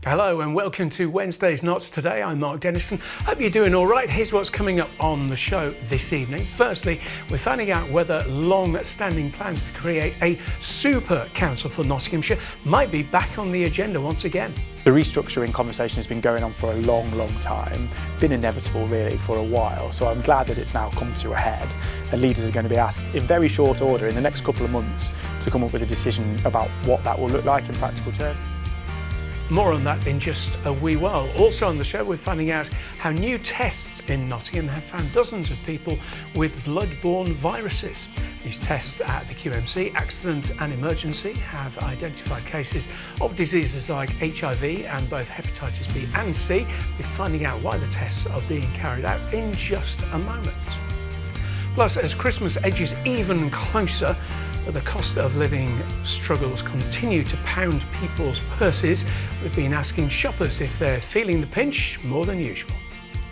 Hello and welcome to Wednesday's Knots Today. I'm Mark Dennison. Hope you're doing all right. Here's what's coming up on the show this evening. Firstly, we're finding out whether long-standing plans to create a super council for Nottinghamshire might be back on the agenda once again. The restructuring conversation has been going on for a long time, been inevitable really for a while, so I'm glad that it's now come to a head and leaders are going to be asked in very short order in the next couple of months to come up with a decision about what that will look like in practical terms. More on that in just a wee while. Also on the show, we're finding out how new tests in Nottingham have found dozens of people with blood-borne viruses. These tests at the QMC, Accident and Emergency, have identified cases of diseases like HIV and both hepatitis B and C. We're finding out why the tests are being carried out in just a moment. Plus, as Christmas edges even closer, the cost of living struggles continue to pound people's purses. We've been asking shoppers if they're feeling the pinch more than usual.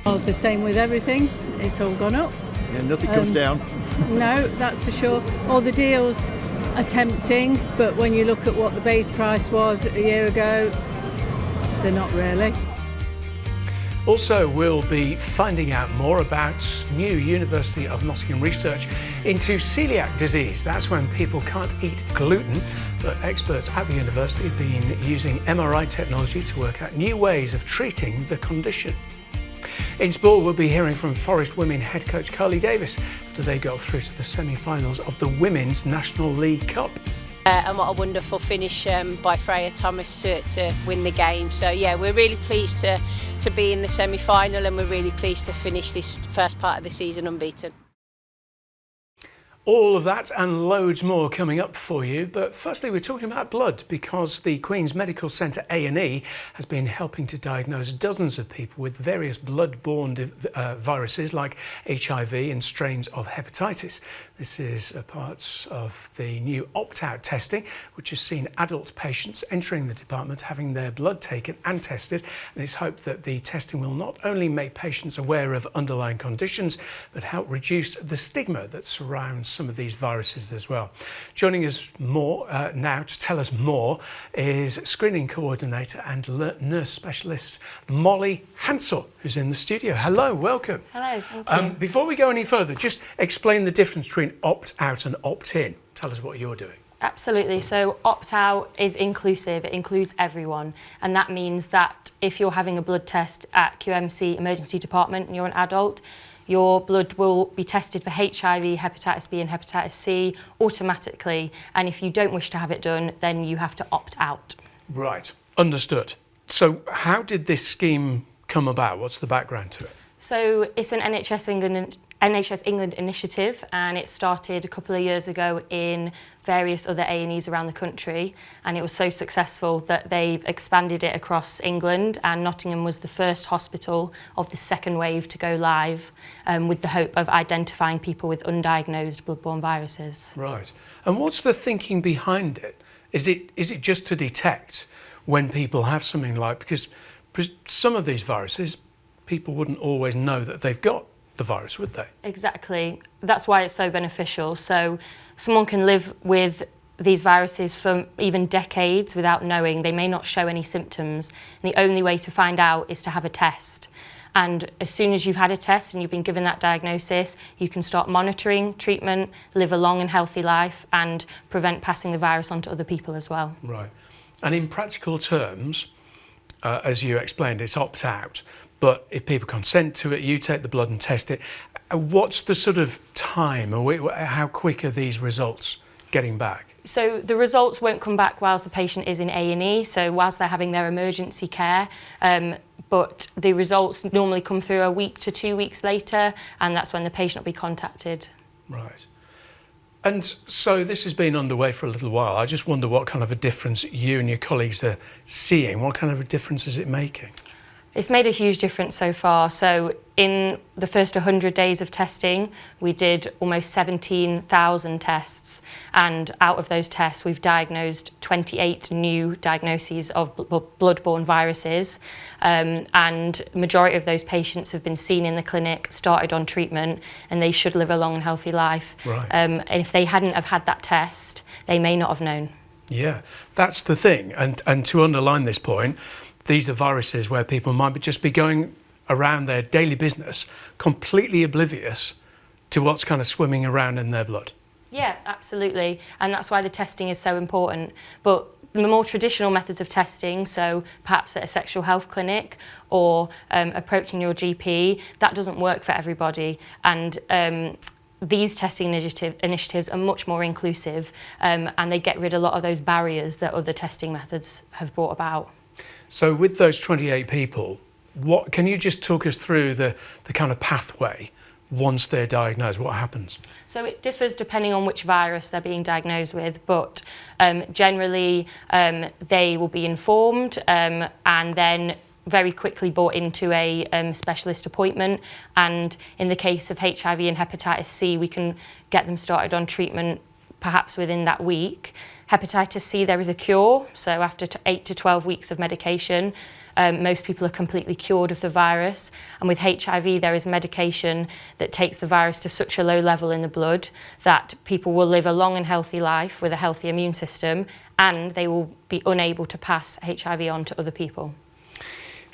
Oh, the same with everything. It's all gone up. Yeah, nothing comes down. No, that's for sure. All the deals are tempting, but when you look at what the base price was a year ago, they're not really. Also, we'll be finding out more about new University of Nottingham research into celiac disease. That's when people can't eat gluten, but experts at the university have been using MRI technology to work out new ways of treating the condition. In sport, we'll be hearing from Forest Women head coach Carly Davis after they got through to the semi-finals of the Women's National League Cup. And what a wonderful finish by Freya Thomas to win the game. So yeah, we're really pleased to be in the semi-final, and we're really pleased to finish this first part of the season unbeaten. All of that and loads more coming up for you, but firstly we're talking about blood because the Queen's Medical Centre A&E has been helping to diagnose dozens of people with various blood-borne viruses like HIV and strains of hepatitis. This is a part of the new opt-out testing, which has seen adult patients entering the department having their blood taken and tested, and it's hoped that the testing will not only make patients aware of underlying conditions, but help reduce the stigma that surrounds some of these viruses as well. Joining us more now to tell us more is screening coordinator and nurse specialist Molly Hansel, who's in the studio. Hello, welcome. Hello, thank you. Before we go any further, just explain the difference between opt-out and opt-in. Tell us what you're doing. Absolutely. So opt-out is inclusive. It includes everyone. And that means that if you're having a blood test at QMC emergency department and you're an adult, your blood will be tested for HIV, hepatitis B and hepatitis C automatically. And if you don't wish to have it done, then you have to opt out. Right, understood. So how did this scheme come about? What's the background to it? So it's an NHS England initiative, and it started a couple of years ago in various other A&Es around the country, and it was so successful that they've expanded it across England, and Nottingham was the first hospital of the second wave to go live with the hope of identifying people with undiagnosed blood-borne viruses. Right. And what's the thinking behind it? Is it just to detect when people have something like, because some of these viruses, people wouldn't always know that they've got the virus, would they? Exactly. That's why it's so beneficial. So someone can live with these viruses for even decades without knowing. They may not show any symptoms. And the only way to find out is to have a test. And as soon as you've had a test and you've been given that diagnosis, you can start monitoring treatment, live a long and healthy life, and prevent passing the virus on to other people as well. Right. And in practical terms, as you explained, it's opt-out. But if people consent to it, you take the blood and test it. What's the sort of time, or how quick are these results getting back? So the results won't come back whilst the patient is in A&E, so whilst they're having their emergency care, but the results normally come through a week to 2 weeks later, and that's when the patient will be contacted. Right. And so this has been underway for a little while. I just wonder what kind of a difference you and your colleagues are seeing. What kind of a difference is it making? It's made a huge difference so far. So in the first 100 days of testing, we did almost 17,000 tests. And out of those tests, we've diagnosed 28 new diagnoses of blood-borne viruses. And majority of those patients have been seen in the clinic, started on treatment, and they should live a long and healthy life. Right. And if they hadn't have had that test, they may not have known. Yeah, that's the thing. And to underline this point, these are viruses where people might just be going around their daily business completely oblivious to what's kind of swimming around in their blood. Yeah, absolutely. And that's why the testing is so important. But the more traditional methods of testing, so perhaps at a sexual health clinic or approaching your GP, that doesn't work for everybody. And these testing initiatives are much more inclusive, and they get rid of a lot of those barriers that other testing methods have brought about. So with those 28 people, what can you just talk us through the kind of pathway once they're diagnosed? What happens? So it differs depending on which virus they're being diagnosed with, but generally they will be informed and then very quickly brought into a specialist appointment. And in the case of HIV and hepatitis C, we can get them started on treatment perhaps within that week. Hepatitis C, there is a cure. So after 8 to 12 weeks of medication, most people are completely cured of the virus. And with HIV, there is medication that takes the virus to such a low level in the blood that people will live a long and healthy life with a healthy immune system, and they will be unable to pass HIV on to other people.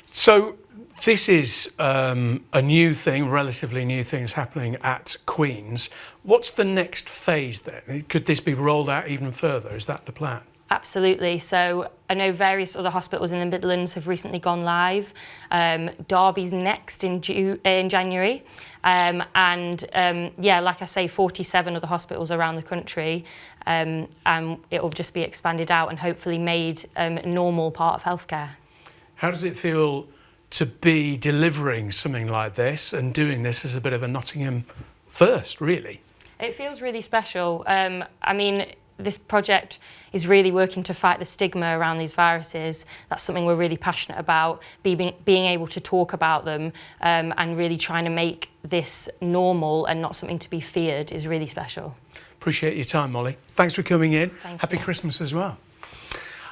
So this is a new thing, relatively new things happening at Queen's. What's the next phase then? Could this be rolled out even further? Is that the plan? Absolutely. So I know various other hospitals in the Midlands have recently gone live. Derby's next in January. Yeah, like I say, 47 other hospitals around the country. And it will just be expanded out and hopefully made a normal part of healthcare. How does it feel to be delivering something like this and doing this as a bit of a Nottingham first, really? It feels really special. I mean, this project is really working to fight the stigma around these viruses. That's something we're really passionate about, being able to talk about them and really trying to make this normal and not something to be feared is really special. Appreciate your time, Molly. Thanks for coming in. Happy Christmas as well.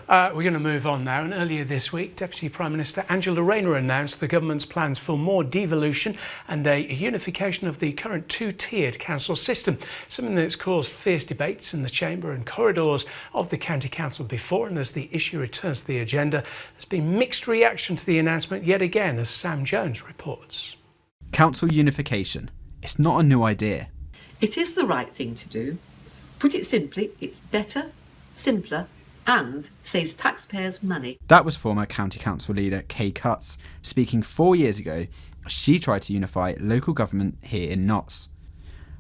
We're going to move on now, and earlier this week Deputy Prime Minister Angela Rayner announced the government's plans for more devolution and a unification of the current two-tiered council system, something that's caused fierce debates in the chamber and corridors of the County Council before. And as the issue returns to the agenda, there's been mixed reaction to the announcement yet again, as Sam Jones reports. Council unification. It's not a new idea. It is the right thing to do. Put it simply, it's better, simpler, and saves taxpayers money. That was former County Council leader Kay Cutts speaking 4 years ago as she tried to unify local government here in Notts.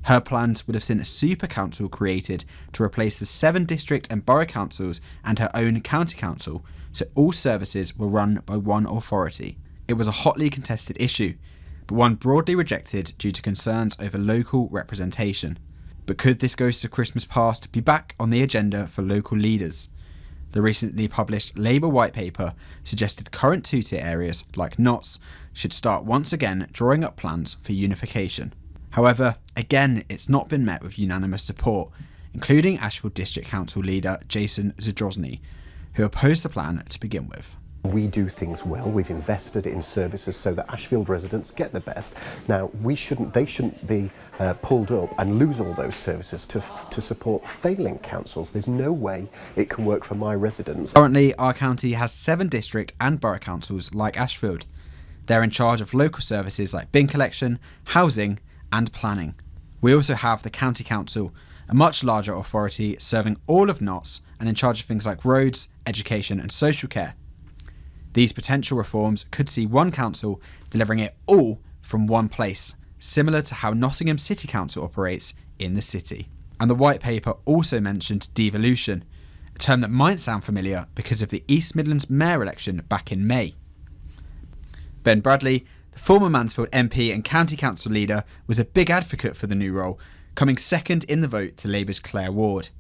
Her plans would have seen a super council created to replace the 7 district and borough councils and her own county council, so all services were run by one authority. It was a hotly contested issue, but one broadly rejected due to concerns over local representation. But could this Ghost of Christmas Past be back on the agenda for local leaders? The recently published Labour White Paper suggested current two-tier areas, like Notts, should start once again drawing up plans for unification. However, again, it's not been met with unanimous support, including Ashfield District Council leader Jason Zadrozny, who opposed the plan to begin with. We do things well. We've invested in services so that Ashfield residents get the best. Now, they shouldn't be pulled up and lose all those services to support failing councils. There's no way it can work for my residents. Currently, our county has 7 district and borough councils like Ashfield. They're in charge of local services like bin collection, housing and planning. We also have the County Council, a much larger authority serving all of Notts and in charge of things like roads, education and social care. These potential reforms could see one council delivering it all from one place, similar to how Nottingham City Council operates in the city. And the white paper also mentioned devolution, a term that might sound familiar because of the East Midlands mayor election back in May. Ben Bradley, the former Mansfield MP and County Council leader, was a big advocate for the new role, coming second in the vote to Labour's Claire Ward.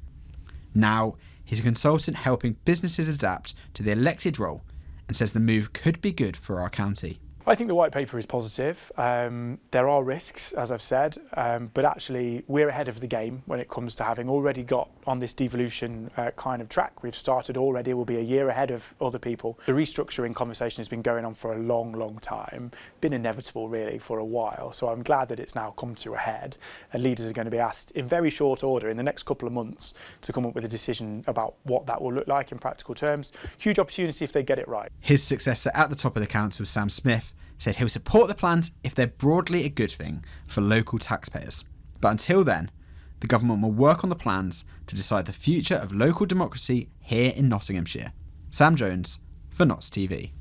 Now, he's a consultant helping businesses adapt to the elected role, and says the move could be good for our county. I think the white paper is positive. There are risks, as I've said, but actually we're ahead of the game when it comes to having already got on this devolution kind of track. We've started already, we'll be a year ahead of other people. The restructuring conversation has been going on for a long, long time, been inevitable really for a while, so I'm glad that it's now come to a head. And leaders are going to be asked in very short order in the next couple of months to come up with a decision about what that will look like in practical terms. Huge opportunity if they get it right. His successor at the top of the council, Sam Smith, said he'll support the plans if they're broadly a good thing for local taxpayers. But until then, the government will work on the plans to decide the future of local democracy here in Nottinghamshire. Sam Jones for Notts TV.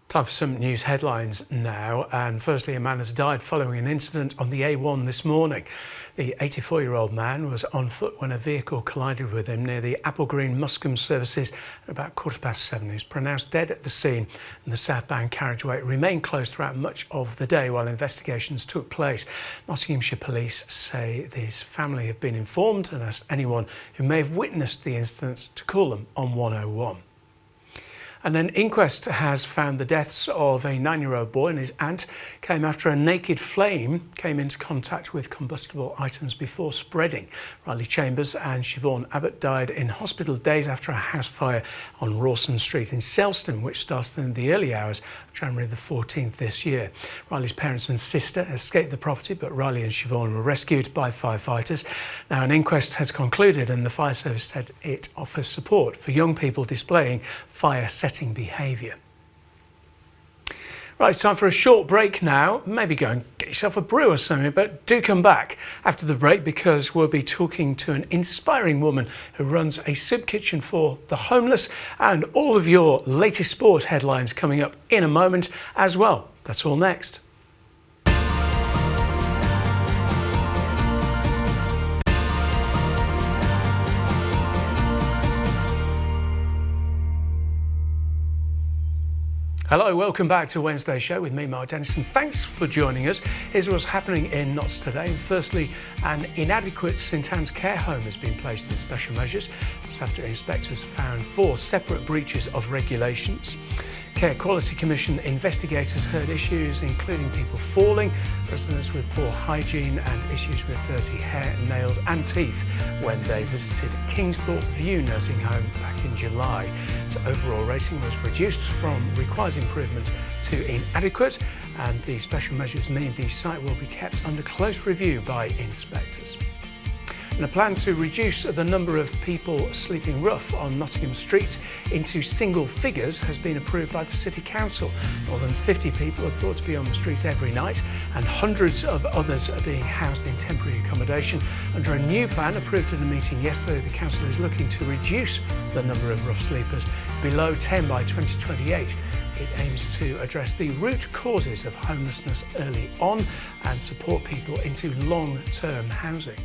Time for some news headlines now, and firstly, a man has died following an incident on the A1 this morning. The 84-year-old man was on foot when a vehicle collided with him near the Applegreen Muscombe services at about 7:15. He was pronounced dead at the scene, and the southbound carriageway remained closed throughout much of the day while investigations took place. Nottinghamshire Police say his family have been informed and asked anyone who may have witnessed the incident to call them on 101. And an inquest has found the deaths of a 9-year-old boy and his aunt came after a naked flame came into contact with combustible items before spreading. Riley Chambers and Siobhan Abbott died in hospital days after a house fire on Rawson Street in Selston, which started in the early hours of January the 14th this year. Riley's parents and sister escaped the property, but Riley and Siobhan were rescued by firefighters. Now, an inquest has concluded and the fire service said it offers support for young people displaying fire setting behaviour. Right, it's time for a short break now. Maybe go and get yourself a brew or something, but do come back after the break because we'll be talking to an inspiring woman who runs a soup kitchen for the homeless, and all of your latest sport headlines coming up in a moment as well. That's all next. Hello, welcome back to Wednesday's show with me, Mark Dennison. Thanks for joining us. Here's what's happening in Notts today. Firstly, an inadequate St Anne's care home has been placed in special measures. This after inspectors found 4 separate breaches of regulations. Care Quality Commission investigators heard issues including people falling, residents with poor hygiene and issues with dirty hair, nails and teeth when they visited Kingsthorpe View nursing home back in July. So overall rating was reduced from requires improvement to inadequate, and the special measures mean the site will be kept under close review by inspectors. And a plan to reduce the number of people sleeping rough on Nottingham Street into single figures has been approved by the City Council. More than 50 people are thought to be on the streets every night, and hundreds of others are being housed in temporary accommodation. Under a new plan approved at a meeting yesterday, the Council is looking to reduce the number of rough sleepers below 10 by 2028. It aims to address the root causes of homelessness early on and support people into long-term housing.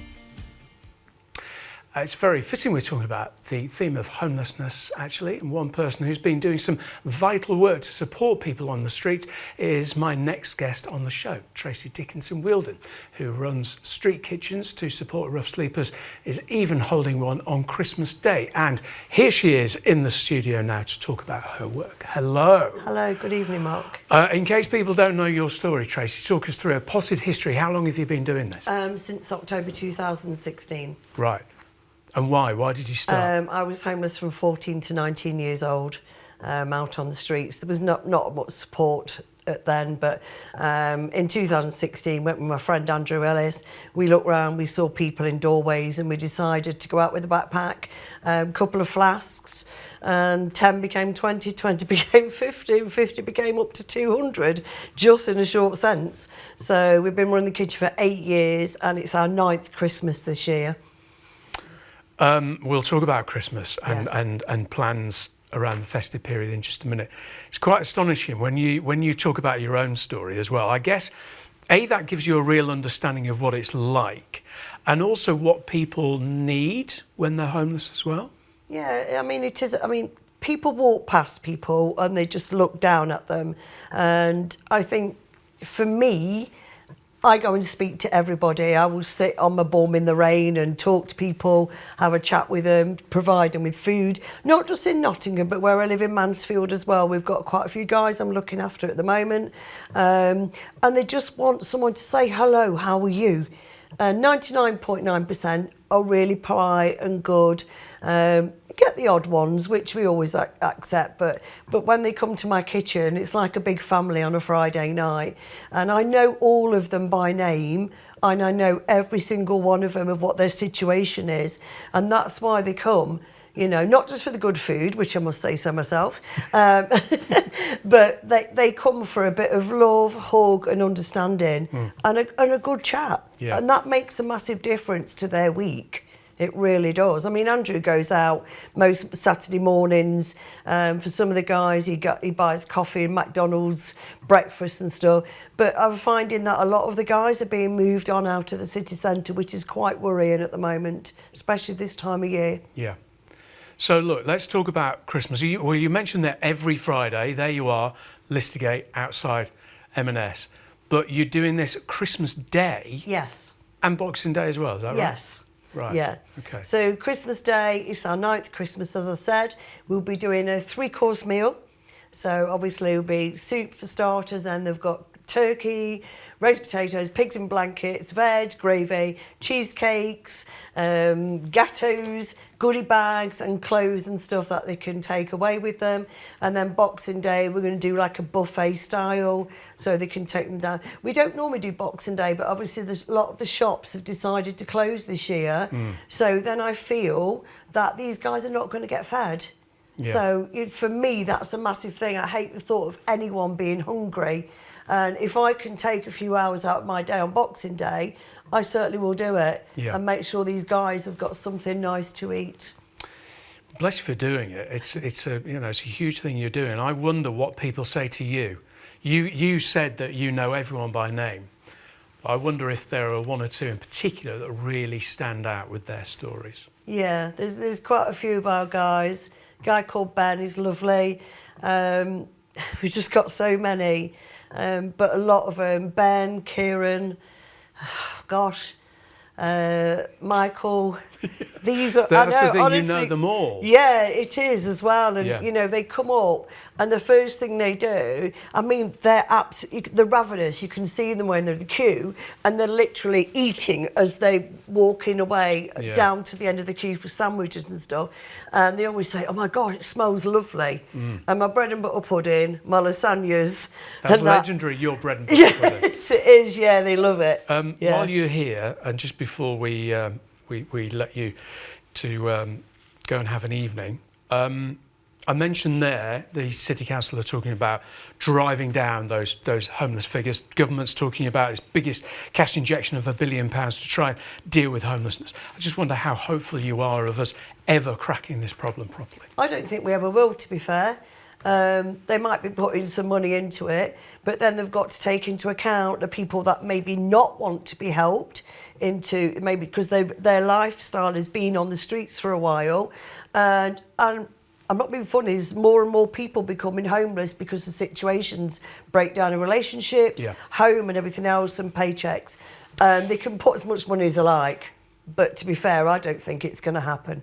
It's very fitting we're talking about the theme of homelessness, actually, and one person who's been doing some vital work to support people on the street is my next guest on the show. Tracy Dickinson-Wielden, who runs street kitchens to support rough sleepers, is even holding one on Christmas Day. And here she is in the studio now to talk about her work. Hello. Hello, good evening, Mark. In case people don't know your story, Tracy, talk us through a potted history. How long have you been doing this? Since October 2016. Right. And why? Why did you start? I was homeless from 14 to 19 years old, out on the streets. There was not much support then, but in 2016, went with my friend Andrew Ellis. We looked around, we saw people in doorways, and we decided to go out with a backpack, a couple of flasks, and 10 became 20, 20 became 50, and 50 became up to 200, just in a short sense. So we've been running the kitchen for 8 years, and it's our 9th Christmas this year. We'll talk about Christmas and, Yes. and plans around the festive period in just a minute. It's quite astonishing when you talk about your own story as well. I guess, that gives you a real understanding of what it's like, and also what people need when they're homeless as well. Yeah, I mean, it is. I mean, people walk past people and they just look down at them. And I think for me, I go and speak to everybody. I will sit on my bum in the rain and talk to people, have a chat with them, provide them with food, not just in Nottingham, but where I live in Mansfield as well. We've got quite a few guys I'm looking after at the moment. And they just want someone to say, hello, how are you? 99.9% are really polite and good. Get the odd ones, which we always accept, but when they come to my kitchen, it's like a big family on a Friday night. And I know all of them by name, and I know every single one of them of what their situation is. And that's why they come, you know, not just for the good food, which I must say so myself, but they come for a bit of love, hug and understanding and a good chat. Yeah. And that makes a massive difference to their week. It really does. I mean, Andrew goes out most Saturday mornings. For some of the guys, he buys coffee and McDonald's, breakfast and stuff. But I'm finding that a lot of the guys are being moved on out of the city centre, which is quite worrying at the moment, especially this time of year. Yeah. So look, let's talk about Christmas. You mentioned that every Friday, there you are, Listergate outside M&S. But you're doing this at Christmas Day? Yes. And Boxing Day as well, is that right? Yes. Right. Yeah. Okay. So Christmas Day is our 9th Christmas, as I said. We'll be doing a 3-course meal. So obviously it'll be soup for starters, then they've got turkey, roast potatoes, pigs in blankets, veg, gravy, cheesecakes, gateaux, goodie bags and clothes and stuff that they can take away with them. And then Boxing Day, we're going to do like a buffet style so they can take them down. We don't normally do Boxing Day, but obviously there's a lot of the shops have decided to close this year. So then I feel that these guys are not going to get fed. Yeah. So for me, that's a massive thing. I hate the thought of anyone being hungry. And if I can take a few hours out of my day on Boxing Day, I certainly will do it and make sure these guys have got something nice to eat. Bless you for doing it. It's a huge thing you're doing. I wonder what people say to you. You said that you know everyone by name. I wonder if there are one or two in particular that really stand out with their stories. Yeah, there's quite a few of our guys. A guy called Ben, he's lovely. We've just got so many. But a lot of them, Ben, Kieran, Michael, these are... That's I know, the thing, honestly, you know them all. Yeah, it is as well. And, you know, they come up and the first thing they do, I mean, they're ravenous. You can see them when they're in the queue and they're literally eating as they're walking away down to the end of the queue for sandwiches and stuff. And they always say, oh my God, it smells lovely. And my bread and butter pudding, my lasagnas. That's legendary, your bread and butter pudding. Yes, it is, yeah, they love it. While you're here, and just before we let you to go and have an evening, I mentioned there the City Council are talking about driving down those homeless figures. Government's talking about its biggest cash injection of £1 billion to try and deal with homelessness. I just wonder how hopeful you are of us ever cracking this problem properly. I don't think we ever will, to be fair. They might be putting some money into it, but then they've got to take into account the people that maybe not want to be helped into, maybe because their lifestyle has been on the streets for a while. And I'm not being funny, there's more and more people becoming homeless because the situations break down in relationships, home and everything else, and paychecks. And they can put as much money as they like. But to be fair, I don't think it's going to happen.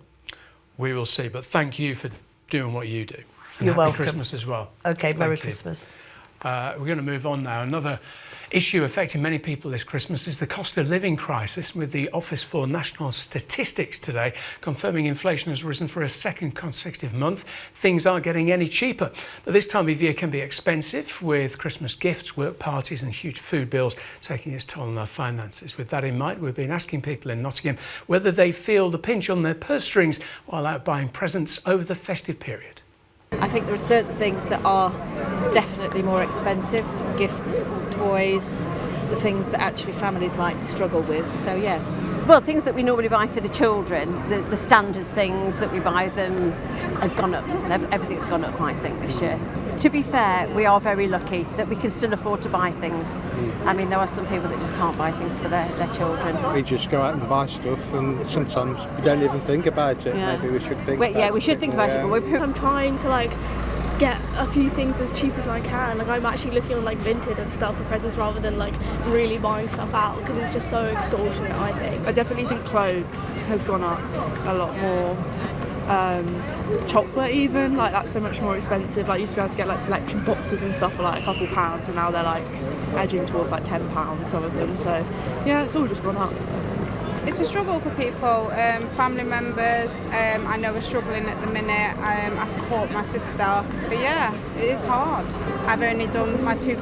We will see, but thank you for doing what you do. And You're happy welcome. Christmas as well. Okay, Merry Christmas. We're going to move on now. Another issue affecting many people this Christmas is the cost of living crisis, with the Office for National Statistics today confirming inflation has risen for a second consecutive month. Things aren't getting any cheaper, but this time of year can be expensive, with Christmas gifts, work parties and huge food bills taking its toll on our finances. With that in mind, we've been asking people in Nottingham whether they feel the pinch on their purse strings while out buying presents over the festive period. I think there are certain things that are definitely more expensive, gifts, toys, the things that actually families might struggle with, so yes. Well, things that we normally buy for the children, the standard things that we buy them has gone up. Everything's gone up, I think, this year. To be fair, we are very lucky that we can still afford to buy things. I mean, there are some people that just can't buy things for their children. We just go out and buy stuff, and sometimes we don't even think about it. Maybe we should think about it. We should think about it, but I'm trying to get a few things as cheap as I can. Like I'm actually looking on like Vinted and stuff for presents rather than like really buying stuff out because it's just so extortionate, I think. I definitely think clothes has gone up a lot more. Chocolate even, like that's so much more expensive. Like you used to be able to get like selection boxes and stuff for like a couple pounds, and now they're like edging towards like £10, some of them. So yeah, it's all just gone up. It's a struggle for people, family members. I know are struggling at the minute. I support my sister, but yeah, it is hard. I've only done my 2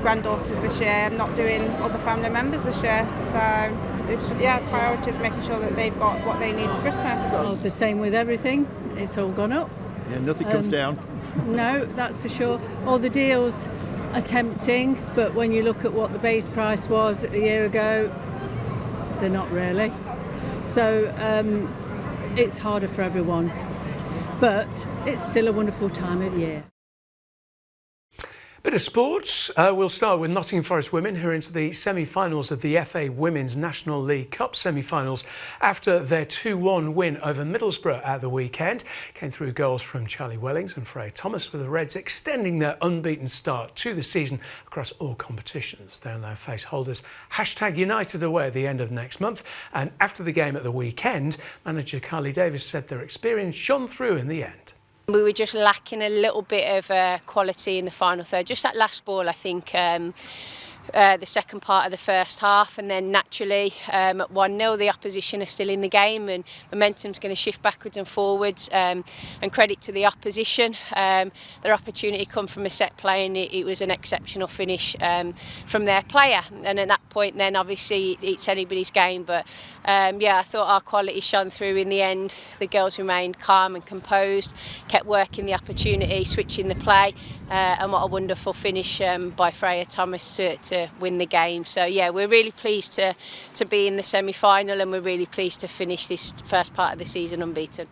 granddaughters this year. I'm not doing other family members this year, so it's just priorities, making sure that they've got what they need for Christmas. Well, the same with everything. It's all gone up. Yeah, nothing comes down. No, that's for sure. All the deals are tempting, but when you look at what the base price was a year ago, they're not really. So it's harder for everyone, but it's still a wonderful time of year. Bit of sports. We'll start with Nottingham Forest women, who are into the semi-finals of the FA Women's National League Cup semi-finals after their 2-1 win over Middlesbrough at the weekend. Came through goals from Charlie Wellings and Freya Thomas, with the Reds extending their unbeaten start to the season across all competitions. They'll now face holders #United away at the end of next month. And after the game at the weekend, manager Carly Davis said their experience shone through in the end. We were just lacking a little bit of quality in the final third. Just that last ball, I think, the second part of the first half, and then naturally at 1-0 the opposition are still in the game and momentum's going to shift backwards and forwards, and credit to the opposition. Their opportunity come from a set play, and it was an exceptional finish from their player, and at that point then obviously it's anybody's game, but I thought our quality shone through in the end. The girls remained calm and composed, kept working the opportunity, switching the play, and what a wonderful finish by Freya Thomas to win the game. So yeah, we're really pleased to be in the semi-final, and we're really pleased to finish this first part of the season unbeaten.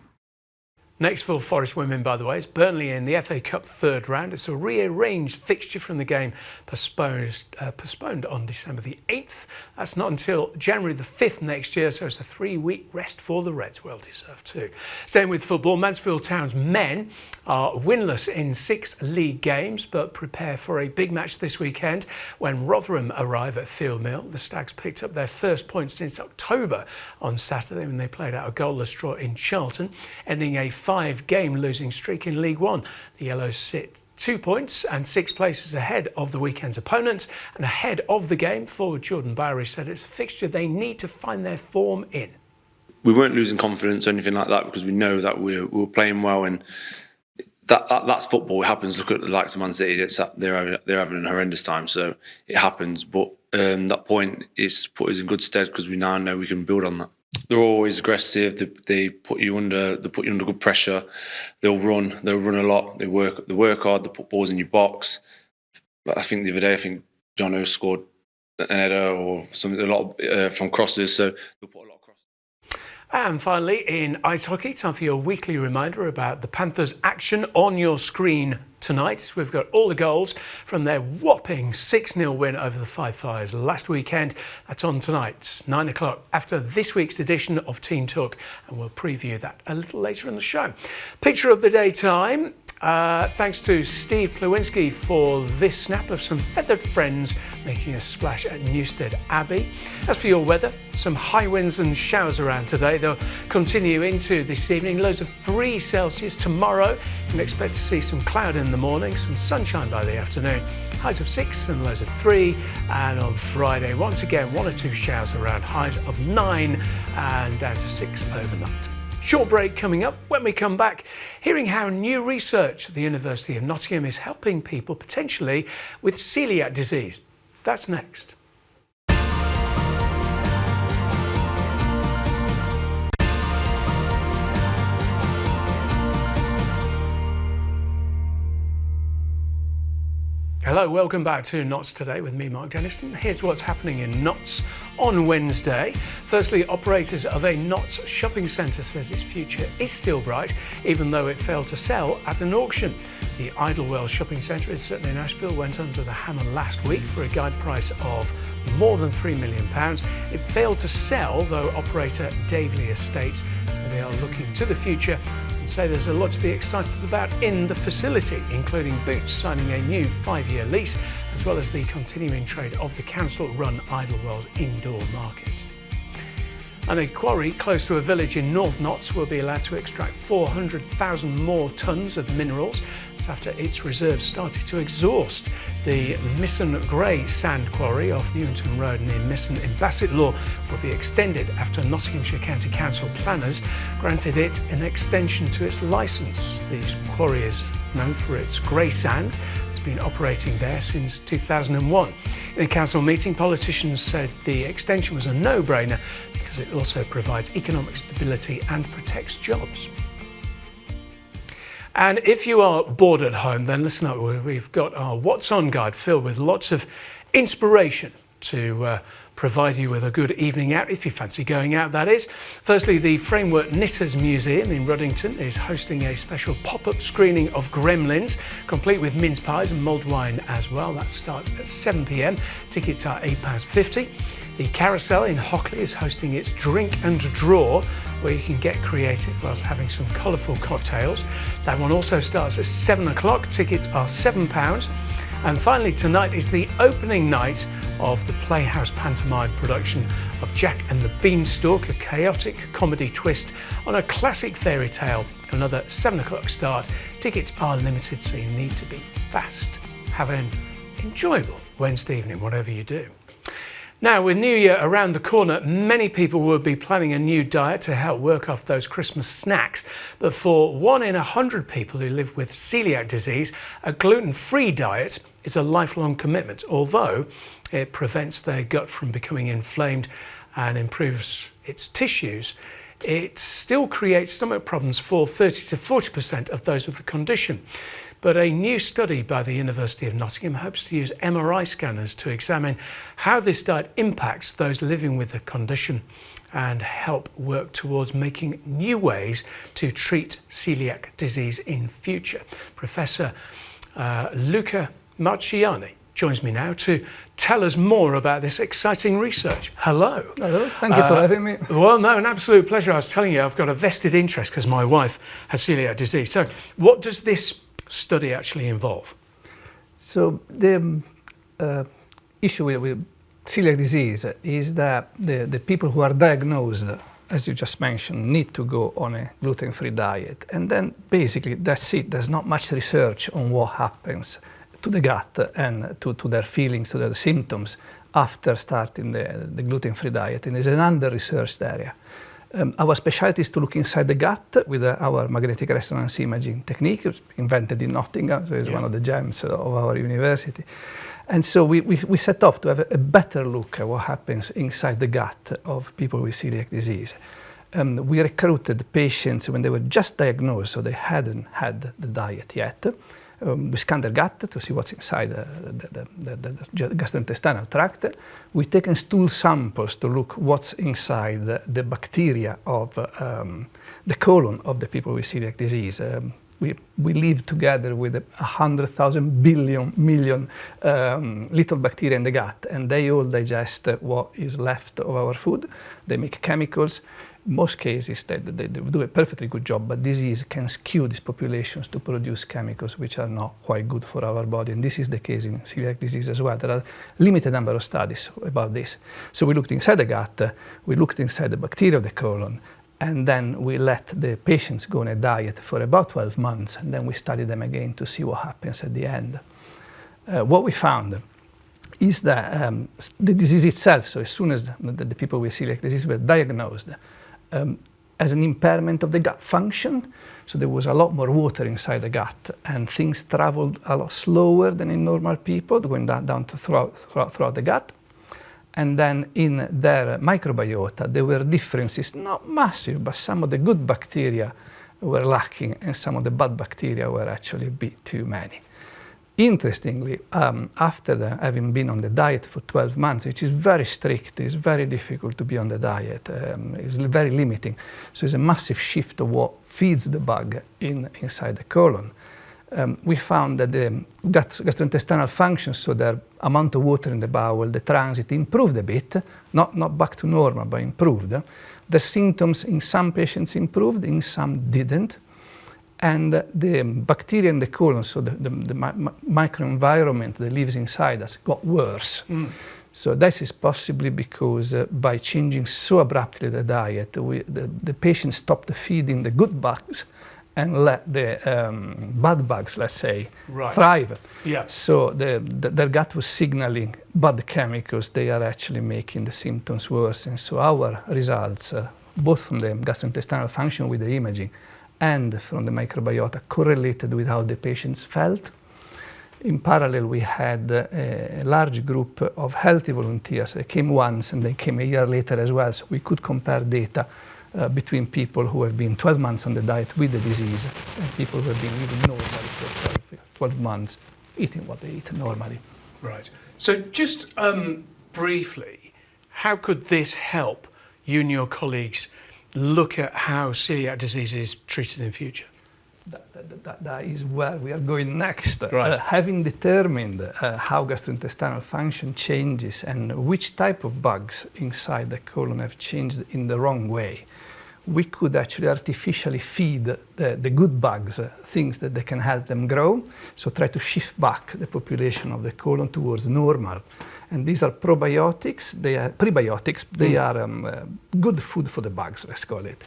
Next for Forest women, by the way, is Burnley in the FA Cup third round. It's a rearranged fixture from the game postponed on December the 8th. That's not until January the 5th next year, so it's a 3-week rest for the Reds. Well deserved too. Staying with football, Mansfield Town's men are winless in 6 league games, but prepare for a big match this weekend when Rotherham arrive at Field Mill. The Stags picked up their first point since October on Saturday when they played out a goalless draw in Charlton, ending a 5-game losing streak in League One. The Yellows sit 2 points and 6 places ahead of the weekend's opponents, and ahead of the game, forward Jordan Bowery said it's a fixture they need to find their form in. We weren't losing confidence or anything like that, because we know that we were playing well, and that's football. It happens. Look at the likes of Man City. They're having a horrendous time, so it happens. But that point is put us in good stead, because we now know we can build on that. They're always aggressive. They put you under good pressure. They'll run a lot. They work hard. They put balls in your box. But I think the other day, Jono scored an header or something, a lot from crosses. So they'll put a lot of crosses. And finally, in ice hockey, time for your weekly reminder about the Panthers' action on your screen tonight. We've got all the goals from their whopping 6-0 win over the Five Fires last weekend. That's on tonight, 9 o'clock, after this week's edition of Team Talk, and we'll preview that a little later in the show. Picture of the day time. Thanks to Steve Plewinski for this snap of some feathered friends making a splash at Newstead Abbey. As for your weather, some high winds and showers around today. They'll continue into this evening. Lows of 3 Celsius tomorrow. You can expect to see some cloud in the morning, some sunshine by the afternoon. Highs of 6 and lows of 3. And on Friday, once again, 1 or 2 showers around. Highs of 9 and down to 6 overnight. Short break coming up. When we come back, hearing how new research at the University of Nottingham is helping people potentially with celiac disease. That's next. Hello, welcome back to Notts Today with me, Mark Dennison. Here's what's happening in Notts on Wednesday. Firstly, operators of a Notts shopping centre says its future is still bright, even though it failed to sell at an auction. The Idlewell shopping centre in Ashfield went under the hammer last week for a guide price of more than £3 million. It failed to sell, though operator Daveley Estates say they are looking to the future and say there's a lot to be excited about in the facility, including Boots signing a new 5-year lease, as well as the continuing trade of the council-run Idleworld indoor market. And a quarry close to a village in North Notts will be allowed to extract 400,000 more tonnes of minerals. It's after its reserves started to exhaust. The Misson Grey Sand Quarry off Newington Road near Misson in Bassett Law will be extended after Nottinghamshire County Council planners granted it an extension to its licence. The quarry is known for its grey sand. It's been operating there since 2001. In a council meeting, politicians said the extension was a no-brainer because it also provides economic stability and protects jobs. And if you are bored at home, then listen up. We've got our What's On guide filled with lots of inspiration to provide you with a good evening out, if you fancy going out, that is. Firstly, the Framework Knitters Museum in Ruddington is hosting a special pop-up screening of Gremlins, complete with mince pies and mulled wine as well. That starts at 7 p.m. Tickets are £8.50. The Carousel in Hockley is hosting its Drink and Draw, where you can get creative whilst having some colourful cocktails. That one also starts at 7 o'clock. Tickets are £7. And finally, tonight is the opening night of the Playhouse pantomime production of Jack and the Beanstalk, a chaotic comedy twist on a classic fairy tale. Another 7 o'clock start. Tickets are limited, so you need to be fast. Have an enjoyable Wednesday evening, whatever you do. Now, with New Year around the corner, many people will be planning a new diet to help work off those Christmas snacks. But for 1 in 100 people who live with celiac disease, a gluten-free diet is a lifelong commitment, although it prevents their gut from becoming inflamed and improves its tissues. It still creates stomach problems for 30 to 40% of those with the condition. But a new study by the University of Nottingham hopes to use MRI scanners to examine how this diet impacts those living with the condition and help work towards making new ways to treat celiac disease in future. Professor Luca Marciani joins me now to tell us more about this exciting research. Hello. Hello, thank you for having me. Well, no, an absolute pleasure. I was telling you, I've got a vested interest because my wife has celiac disease. So what does this study actually involve? So the issue with celiac disease is that the people who are diagnosed, as you just mentioned, need to go on a gluten-free diet. And then basically that's it. There's not much research on what happens to the gut and to their feelings, to their symptoms after starting the gluten-free diet. And it's an under-researched area. Our specialty is to look inside the gut with our magnetic resonance imaging technique. It was invented in Nottingham, so it's one of the gems of our university. And so we set off to have a better look at what happens inside the gut of people with celiac disease. We recruited patients when they were just diagnosed, so they hadn't had the diet yet. We scanned their gut to see what's inside the gastrointestinal tract. We've taken stool samples to look what's inside the bacteria of the colon of the people with celiac disease. We live together with 100,000 million little bacteria in the gut, and they all digest what is left of our food. They make chemicals. In most cases, they do a perfectly good job, but disease can skew these populations to produce chemicals which are not quite good for our body. And this is the case in celiac disease as well. There are a limited number of studies about this. So we looked inside the gut, we looked inside the bacteria of the colon, and then we let the patients go on a diet for about 12 months, and then we studied them again to see what happens at the end. What we found is that the disease itself, so as soon as the people with celiac disease were diagnosed, as an impairment of the gut function. So there was a lot more water inside the gut, and things traveled a lot slower than in normal people, going down throughout the gut. And then in their microbiota, there were differences, not massive, but some of the good bacteria were lacking, and some of the bad bacteria were actually a bit too many. Interestingly, after having been on the diet for 12 months, which is very strict, it's very difficult to be on the diet, it's very limiting. So it's a massive shift of what feeds the bug inside the colon. we found that the gastrointestinal function, so the amount of water in the bowel, the transit, improved a bit, not back to normal, but improved. The symptoms in some patients improved, in some didn't. And the bacteria in the colon, so the microenvironment that lives inside us, got worse. So this is possibly because by changing so abruptly the diet, the patient stopped feeding the good bugs and let the bad bugs, let's say, thrive. Yeah. So their gut was signaling bad chemicals. They are actually making the symptoms worse. And so our results, both from the gastrointestinal function with the imaging and from the microbiota, correlated with how the patients felt. In parallel, we had a large group of healthy volunteers. They came once and they came a year later as well, so we could compare data between people who have been 12 months on the diet with the disease and people who have been living normally for 12 months, eating what they eat normally. Right. So just briefly, how could this help you and your colleagues look at how celiac disease is treated in future? That is where we are going next. Right. Having determined how gastrointestinal function changes and which type of bugs inside the colon have changed in the wrong way, we could actually artificially feed the good bugs things that they can help them grow, so try to shift back the population of the colon towards normal. And these are probiotics, they are prebiotics, they are good food for the bugs, let's call it.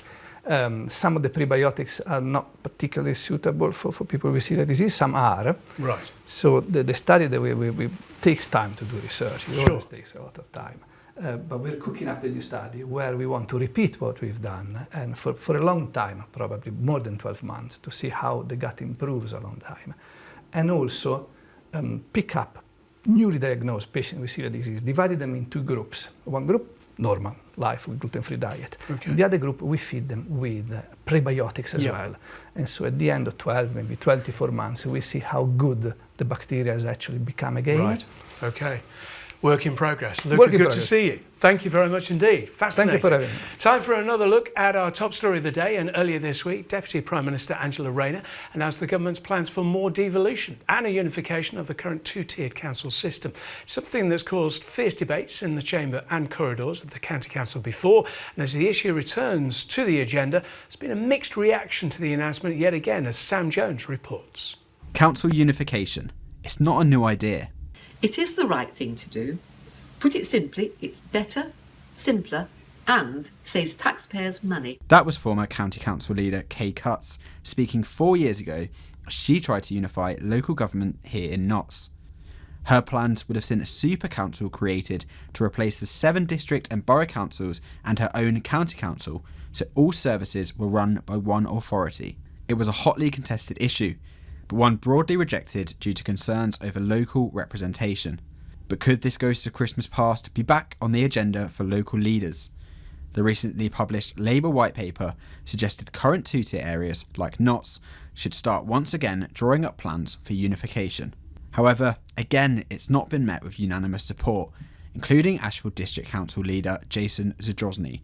Some of the prebiotics are not particularly suitable for people with celiac disease, some are. Right. So the study that we takes time to do research, it always takes a lot of time. But we're cooking up the new study where we want to repeat what we've done, and for a long time, probably more than 12 months, to see how the gut improves a long time. And also pick up newly diagnosed patients with celiac disease, divided them in two groups. One group, normal life with gluten-free diet. Okay. The other group, we feed them with prebiotics as well. And so at the end of 12, maybe 24 months, we see how good the bacteria has actually become again. Right. Okay. Work in progress. Luca, good to see you. Thank you very much indeed. Fascinating. Thank you for having me. Time for another look at our top story of the day. And earlier this week, Deputy Prime Minister Angela Rayner announced the government's plans for more devolution and a unification of the current two-tiered council system, something that's caused fierce debates in the chamber and corridors of the County Council before. And as the issue returns to the agenda, there's been a mixed reaction to the announcement yet again, as Sam Jones reports. Council unification. It's not a new idea. It is the right thing to do. Put it simply, it's better, simpler, and saves taxpayers money. That was former County Council leader Kay Cutts speaking 4 years ago. She tried to unify local government here in Notts. Her plans would have seen a super council created to replace the 7 district and borough councils and her own county council, so all services were run by one authority. It was a hotly contested issue, but one broadly rejected due to concerns over local representation. But could this Ghost of Christmas Past be back on the agenda for local leaders? The recently published Labour White Paper suggested current two-tier areas, like Notts, should start once again drawing up plans for unification. However, again, it's not been met with unanimous support, including Ashfield District Council leader Jason Zadrozny,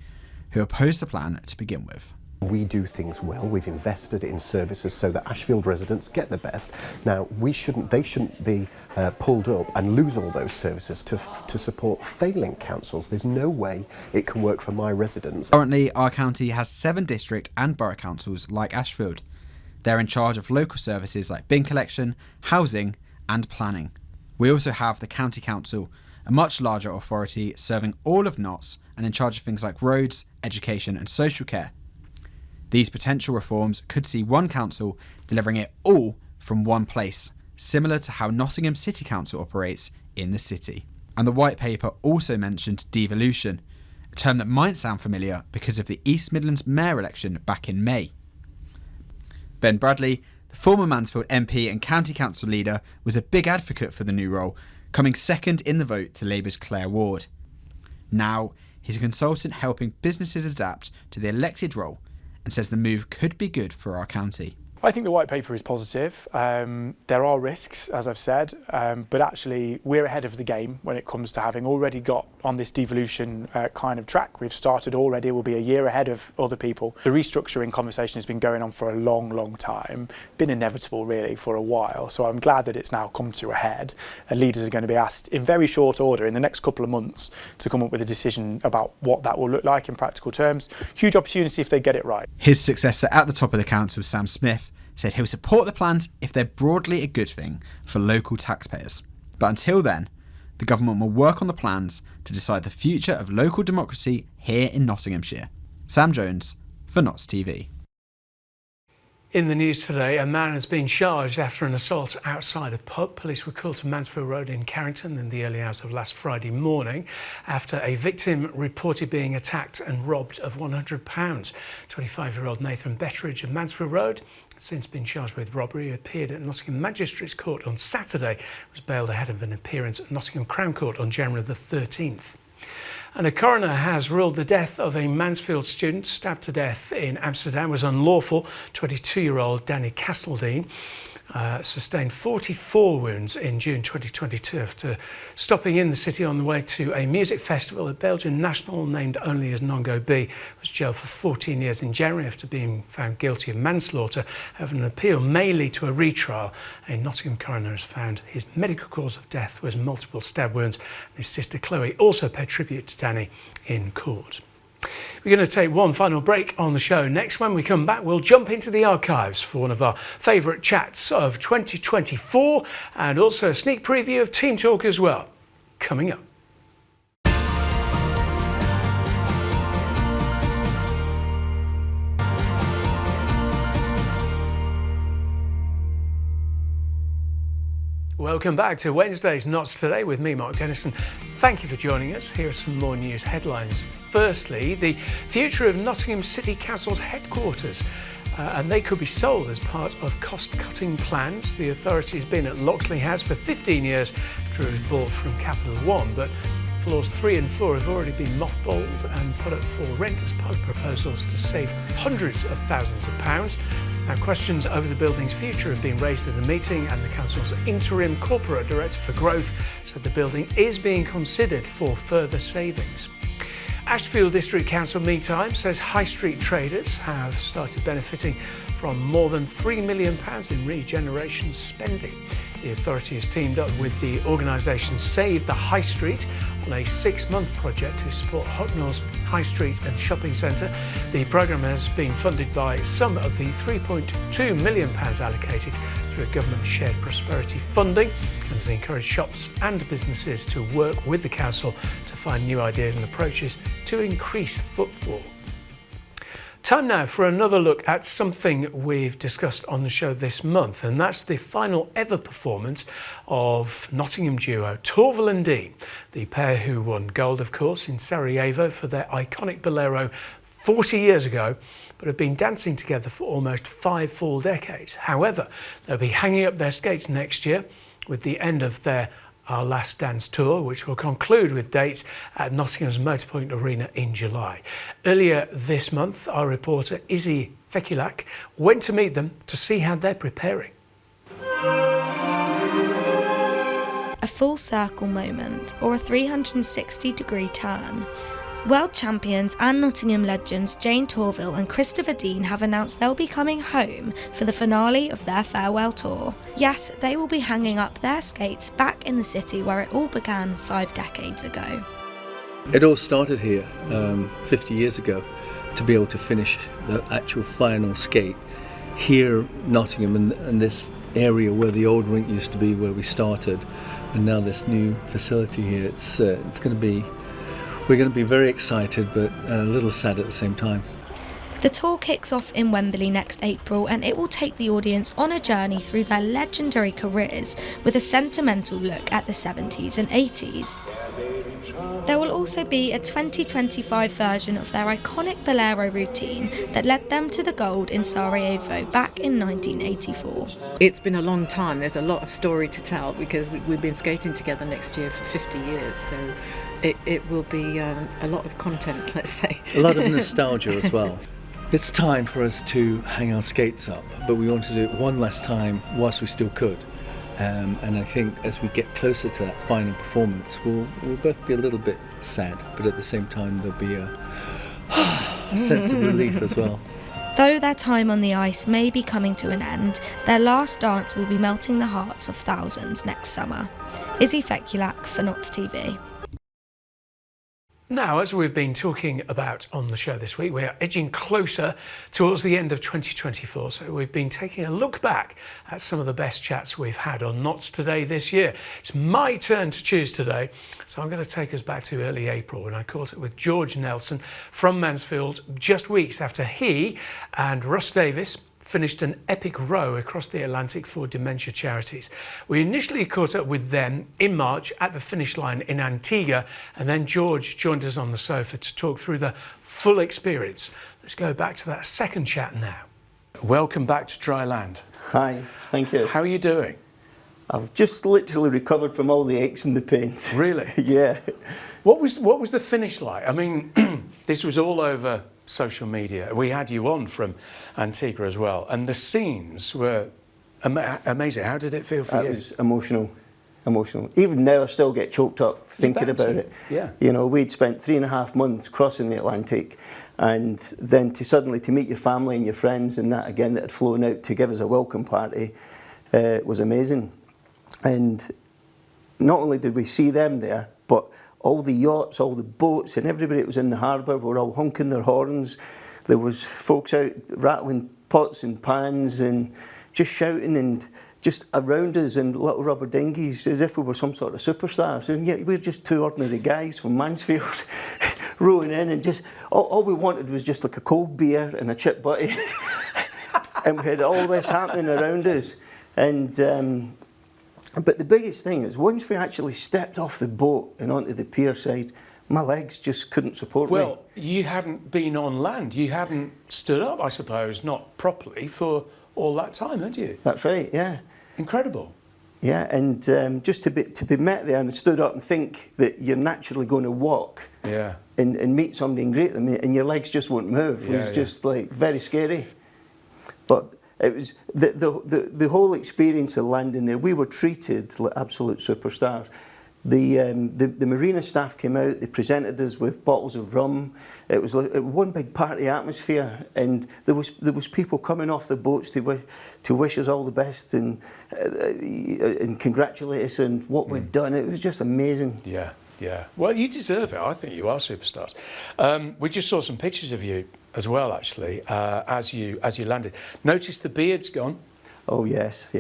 who opposed the plan to begin with. We do things well. We've invested in services so that Ashfield residents get the best. Now, they shouldn't be pulled up and lose all those services to support failing councils. There's no way it can work for my residents. Currently, our county has 7 district and borough councils like Ashfield. They're in charge of local services like bin collection, housing and planning. We also have the County Council, a much larger authority serving all of Notts and in charge of things like roads, education and social care. These potential reforms could see one council delivering it all from one place, similar to how Nottingham City Council operates in the city. And the white paper also mentioned devolution, a term that might sound familiar because of the East Midlands mayor election back in May. Ben Bradley, the former Mansfield MP and County Council leader, was a big advocate for the new role, coming second in the vote to Labour's Claire Ward. Now, he's a consultant helping businesses adapt to the elected role, and says the move could be good for our county. I think the white paper is positive. There are risks, as I've said, but actually we're ahead of the game when it comes to having already got on this devolution kind of track. We've started already, we'll be a year ahead of other people. The restructuring conversation has been going on for a long, long time, been inevitable really for a while, so I'm glad that it's now come to a head. And leaders are going to be asked in very short order in the next couple of months to come up with a decision about what that will look like in practical terms. Huge opportunity if they get it right. His successor at the top of the council, Sam Smith, said he'll support the plans if they're broadly a good thing for local taxpayers. But until then, the government will work on the plans to decide the future of local democracy here in Nottinghamshire. Sam Jones for Notts TV. In the news today, a man has been charged after an assault outside a pub. Police were called to Mansfield Road in Carrington in the early hours of last Friday morning after a victim reported being attacked and robbed of £100. 25-year-old Nathan Betteridge of Mansfield Road has since been charged with robbery. He appeared at Nottingham Magistrates Court on Saturday, was bailed ahead of an appearance at Nottingham Crown Court on January the 13th. And a coroner has ruled the death of a Mansfield student stabbed to death in Amsterdam was unlawful. 22-year-old Danny Castledine sustained 44 wounds in June 2022 after stopping in the city on the way to a music festival. A Belgian national named only as Nongo B was jailed for 14 years in January after being found guilty of manslaughter. However, an appeal may lead to a retrial. A Nottingham coroner has found his medical cause of death was multiple stab wounds. His sister Chloe also paid tribute to Danny in court. We're going to take one final break on the show. Next, when we come back, we'll jump into the archives for one of our favourite chats of 2024 and also a sneak preview of Team Talk as well. Coming up. Welcome back to Wednesday's Notts Today with me, Mark Dennison. Thank you for joining us. Here are some more news headlines. Firstly, the future of Nottingham City Council's headquarters. And they could be sold as part of cost-cutting plans. The authority has been at Loxley House for 15 years after it was bought from Capital One, but floors 3 and 4 have already been mothballed and put up for rent as part of proposals to save hundreds of thousands of pounds. Now, questions over the building's future have been raised at the meeting, and the council's interim corporate director for growth said the building is being considered for further savings. Ashfield District Council, meantime, says high street traders have started benefiting from more than £3 million in regeneration spending. The authority has teamed up with the organisation Save the High Street on a 6-month project to support Hucknall's High Street and Shopping Centre. The programme has been funded by some of the £3.2 million allocated through government shared prosperity funding, and has encouraged shops and businesses to work with the council to find new ideas and approaches to increase footfall. Time now for another look at something we've discussed on the show this month, and that's the final ever performance of Nottingham duo Torval and Dean, the pair who won gold, of course, in Sarajevo for their iconic bolero 40 years ago, but have been dancing together for almost 5 full decades. However, they'll be hanging up their skates next year with the end of their Our Last Dance tour, which will conclude with dates at Nottingham's Motorpoint Arena in July. Earlier this month, our reporter Izzy Fekulak went to meet them to see how they're preparing. A full circle moment, or a 360-degree turn. World champions and Nottingham legends Jane Torval and Christopher Dean have announced they'll be coming home for the finale of their farewell tour. Yes, they will be hanging up their skates back in the city where it all began 5 decades ago. It all started here 50 years ago, to be able to finish the actual final skate here in Nottingham and this area where the old rink used to be, where we started, and now this new facility here. It's going to be. We're going to be very excited, but a little sad at the same time. The tour kicks off in Wembley next April, and it will take the audience on a journey through their legendary careers with a sentimental look at the 70s and 80s. There will also be a 2025 version of their iconic bolero routine that led them to the gold in Sarajevo back in 1984. It's been a long time. There's a lot of story to tell because we've been skating together next year for 50 years, so it will be a lot of content, let's say. A lot of nostalgia as well. It's time for us to hang our skates up, but we want to do it one last time whilst we still could. And I think as we get closer to that final performance, we'll both be a little bit sad, but at the same time there'll be a sense of relief as well. Though their time on the ice may be coming to an end, their last dance will be melting the hearts of thousands next summer. Izzy Fekulak for Notts TV. Now, as we've been talking about on the show this week, we are edging closer towards the end of 2024. So we've been taking a look back at some of the best chats we've had on Notts Today this year. It's my turn to choose today. So I'm going to take us back to early April when I caught it with George Nelson from Mansfield just weeks after he and Russ Davis finished an epic row across the Atlantic for dementia charities. We initially caught up with them in March at the finish line in Antigua, and then George joined us on the sofa to talk through the full experience. Let's go back to that second chat now. Welcome back to dry land. Hi, thank you. How are you doing? I've just literally recovered from all the aches and the pains. Really? Yeah. What was the finish like? I mean, this was all over social media. We had you on from Antigua as well, and the scenes were amazing. How did it feel for you? It was emotional. Even now I still get choked up thinking about it. Yeah. You know, we'd spent 3.5 months crossing the Atlantic, and then to meet your family and your friends and that again that had flown out to give us a welcome party was amazing. And not only did we see them there, but all the yachts, all the boats, and everybody that was in the harbour were all honking their horns. There was folks out rattling pots and pans and just shouting and just around us in little rubber dinghies as if we were some sort of superstars. And yet we're just two ordinary guys from Mansfield rowing in, and just all we wanted was just like a cold beer and a chip butty. And we had all this happening around us. And but the biggest thing is, once we actually stepped off the boat and onto the pier side, my legs just couldn't support me. Well, you hadn't been on land. You hadn't stood up, I suppose, not properly for all that time, had you? That's right, yeah. Incredible. Yeah, and just to be met there and stood up and think that you're naturally going to walk and meet somebody and greet them, and your legs just won't move. It was just like very scary. But it was the whole experience of landing there. We were treated like absolute superstars. The marina staff came out. They presented us with bottles of rum. It was like one big party atmosphere, and there was people coming off the boats to wish us all the best and congratulate us on what we'd done. It was just amazing. Yeah. Yeah, well, you deserve it. I think you are superstars. We just saw some pictures of you as well, actually, as you landed. Notice the beard's gone. Oh yes.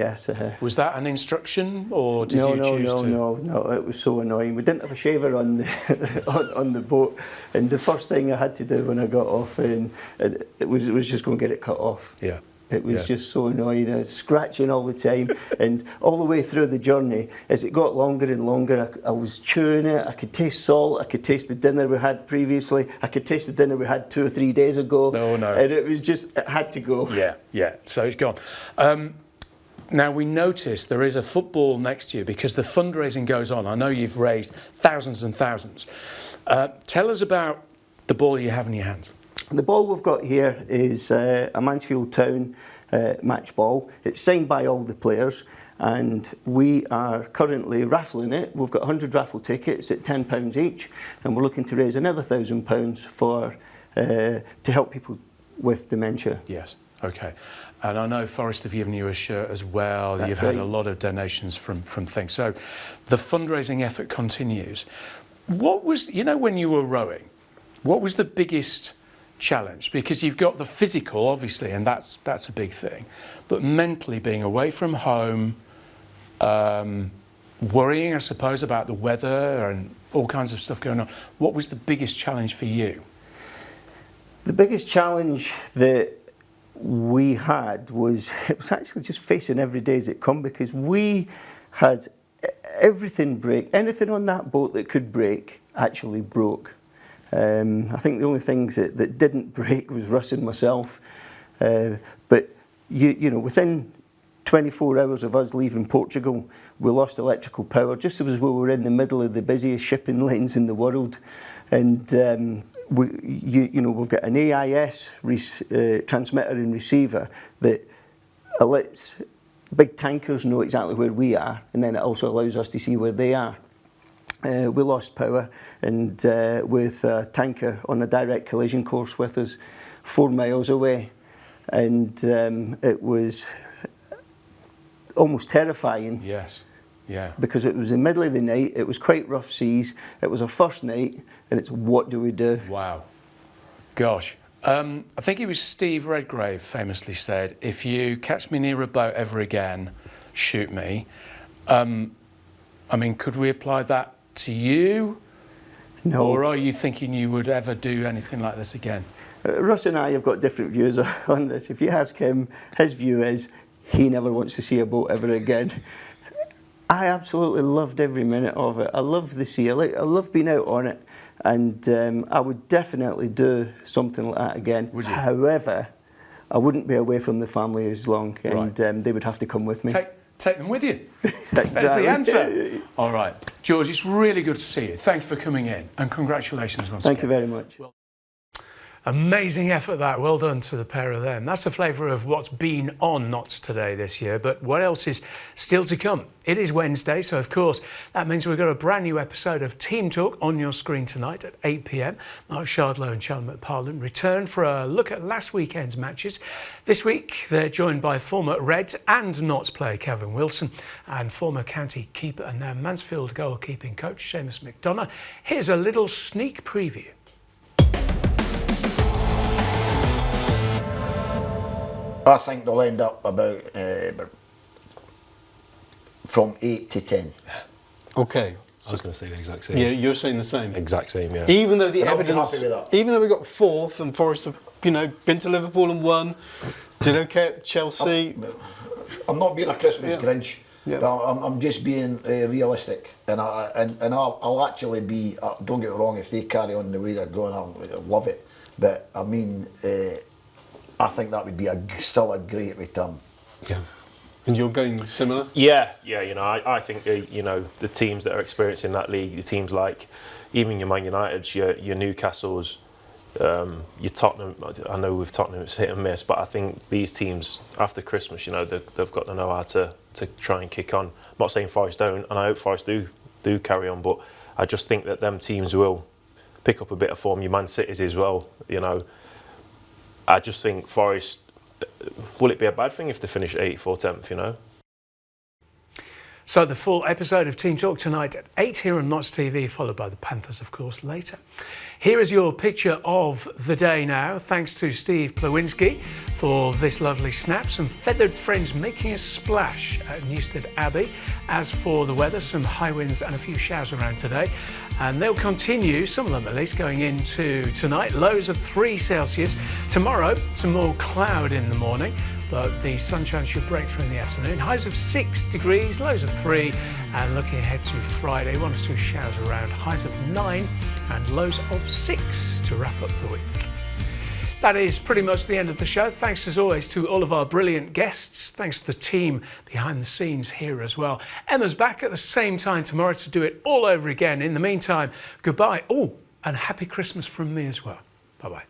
Was that an instruction, or did you choose to? No. It was so annoying. We didn't have a shaver on the on the boat, and the first thing I had to do when I got off, and it was just go and get it cut off. Yeah. It was just so annoying. I was scratching all the time, and all the way through the journey, as it got longer and longer, I was chewing it. I could taste salt. I could taste the dinner we had previously. I could taste the dinner we had 2 or 3 days ago. Oh no! And it was just, it had to go. Yeah. So it's gone. Now we noticed there is a football next year because the fundraising goes on. I know you've raised thousands and thousands. Tell us about the ball you have in your hands. The ball we've got here is a Mansfield Town match ball. It's signed by all the players, and we are currently raffling it. We've got 100 raffle tickets at £10 each, and we're looking to raise another £1,000 for to help people with dementia. Yes. Okay. And I know Forest have given you a shirt as well. That's You've had a lot of donations from things. So the fundraising effort continues. What was, when you were rowing, what was the biggest challenge? Because you've got the physical, obviously, and that's a big thing. But mentally being away from home, worrying, I suppose, about the weather and all kinds of stuff going on. What was the biggest challenge for you? The biggest challenge that we had was actually just facing every day as it come, because we had everything break. Anything on that boat that could break actually broke. I think the only things that didn't break was Russ and myself. But within 24 hours of us leaving Portugal, we lost electrical power just as we were in the middle of the busiest shipping lanes in the world. And we've got an AIS transmitter and receiver that lets big tankers know exactly where we are, and then it also allows us to see where they are. We lost power, and with a tanker on a direct collision course with us 4 miles away, and it was almost terrifying. Yes, yeah. Because it was the middle of the night, it was quite rough seas, it was our first night, and it's what do we do? Wow. Gosh. I think it was Steve Redgrave famously said, if you catch me near a boat ever again, shoot me. I mean, could we apply that to you? No. Or are you thinking you would ever do anything like this again? Russ and I have got different views on this. If you ask him, his view is he never wants to see a boat ever again. I absolutely loved every minute of it. I love the sea. I love being out on it. And I would definitely do something like that again. Would you? However, I wouldn't be away from the family as long, and they would have to come with me. Take them with you. Exactly. That's the answer. All right. George, it's really good to see you. Thank you for coming in, and congratulations once again. Thank you very much. Amazing effort that. Well done to the pair of them. That's the flavour of what's been on Knots today this year, but what else is still to come? It is Wednesday, so of course that means we've got a brand new episode of Team Talk on your screen tonight at 8 p.m. Mark Shardlow and Charlie McParland return for a look at last weekend's matches. This week they're joined by former Reds and Knots player Kevin Wilson and former county keeper and now Mansfield goalkeeping coach Seamus McDonough. Here's a little sneak preview. I think they'll end up about from 8 to 10. Okay. I was going to say the exact same. Yeah, you're saying the same. Exact same, yeah. Even though the And I'll be evidence, happy with that. even though we got fourth and Forest have, been to Liverpool and won, did okay at Chelsea. I'm not being a Christmas Grinch, Yeah. but I'm just being realistic, and I'll actually be. Don't get me wrong, if they carry on the way they're going, I'll love it. But I mean, I think that would be still a great return. Yeah. And you're going similar? Yeah. I think the teams that are experiencing that league, the teams like even your Man Uniteds, your Newcastles, your Tottenham. I know with Tottenham it's hit and miss, but I think these teams after Christmas, they've got to know how to try and kick on. I'm not saying Forest don't, and I hope Forest do carry on, but I just think that them teams will pick up a bit of form. Your Man Cities as well, I just think Forest, will it be a bad thing if they finish 8th or 10th, So the full episode of Team Talk tonight at 8 here on Knots TV, followed by the Panthers, of course, later. Here is your picture of the day now. Thanks to Steve Plawinski for this lovely snap. Some feathered friends making a splash at Newstead Abbey. As for the weather, some high winds and a few showers around today. And they'll continue, some of them at least, going into tonight. Lows of 3 Celsius. Tomorrow, some more cloud in the morning, but the sunshine should break through in the afternoon. Highs of 6 degrees, lows of 3, and looking ahead to Friday, 1 or 2 showers around, highs of 9 and lows of 6 to wrap up the week. That is pretty much the end of the show. Thanks as always to all of our brilliant guests. Thanks to the team behind the scenes here as well. Emma's back at the same time tomorrow to do it all over again. In the meantime, goodbye. Oh, and happy Christmas from me as well. Bye-bye.